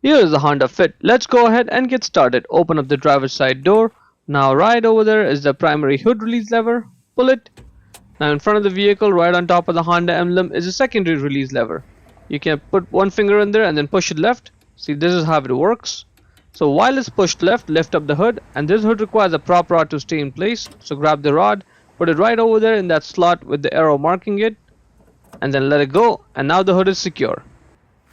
Here is the Honda Fit. Let's go ahead and get started. Open up the driver's side door. Now right over there is the primary hood release lever. Pull it. Now in front of the vehicle, right on top of the Honda emblem, is a secondary release lever. You can put one finger in there and then push it left. See, this is how it works. So while it's pushed left, lift up the hood, and this hood requires a prop rod to stay in place. So grab the rod, put it right over there in that slot with the arrow marking it, and then let it go, and now the hood is secure.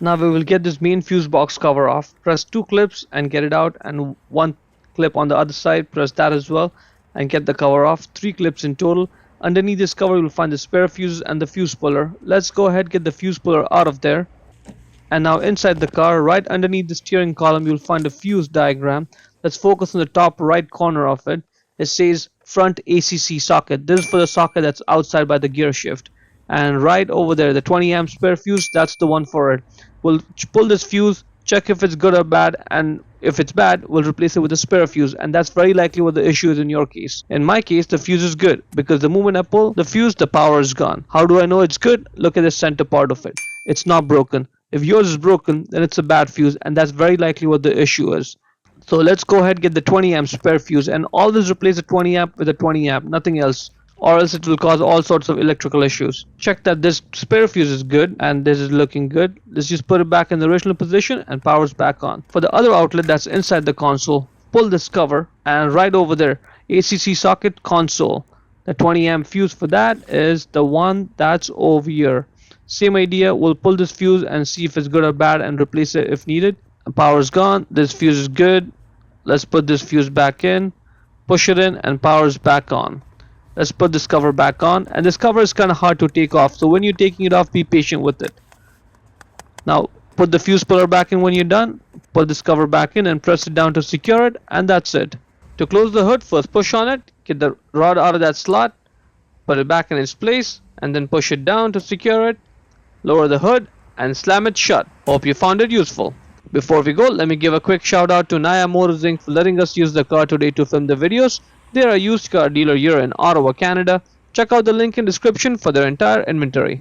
Now we will get this main fuse box cover off. Press 2 clips and get it out, and 1 clip on the other side. Press that as well and get the cover off. 3 clips in total. Underneath this cover you will find the spare fuses and the fuse puller. Let's go ahead, get the fuse puller out of there. And now inside the car, right underneath the steering column, you'll find a fuse diagram. Let's focus on the top right corner of it. It says front ACC socket. This is for the socket that's outside by the gear shift. And right over there, the 20 amp spare fuse, that's the one for it. We'll pull this fuse, check if it's good or bad, and if it's bad, we'll replace it with a spare fuse, and that's very likely what the issue is in your case. In my case, the fuse is good, because the moment I pull the fuse, the power is gone. How do I know it's good? Look at the center part of it. It's not broken. If yours is broken, then it's a bad fuse, and that's very likely what the issue is. So let's go ahead and get the 20 amp spare fuse, and always replace the 20 amp with a 20 amp, nothing else, or else it will cause all sorts of electrical issues. Check that this spare fuse is good, and this is looking good. Let's just put it back in the original position and power's back on. For the other outlet that's inside the console, pull this cover, and right over there, ACC socket console. The 20 amp fuse for that is the one that's over here. Same idea, we'll pull this fuse and see if it's good or bad and replace it if needed. Power's gone, this fuse is good. Let's put this fuse back in, push it in, and power's back on. Let's put this cover back on, and this cover is kind of hard to take off, so when you're taking it off, be patient with it. Now put the fuse puller back in when you're done, put this cover back in and press it down to secure it, and that's it. To close the hood, first push on it, get the rod out of that slot, put it back in its place, and then push it down to secure it. Lower the hood and slam it shut. Hope you found it useful. Before we go, let me give a quick shout out to Naya Motors Inc. for letting us use the car today to film the videos. They are a used car dealer here in Ottawa, Canada. Check out the link in description for their entire inventory.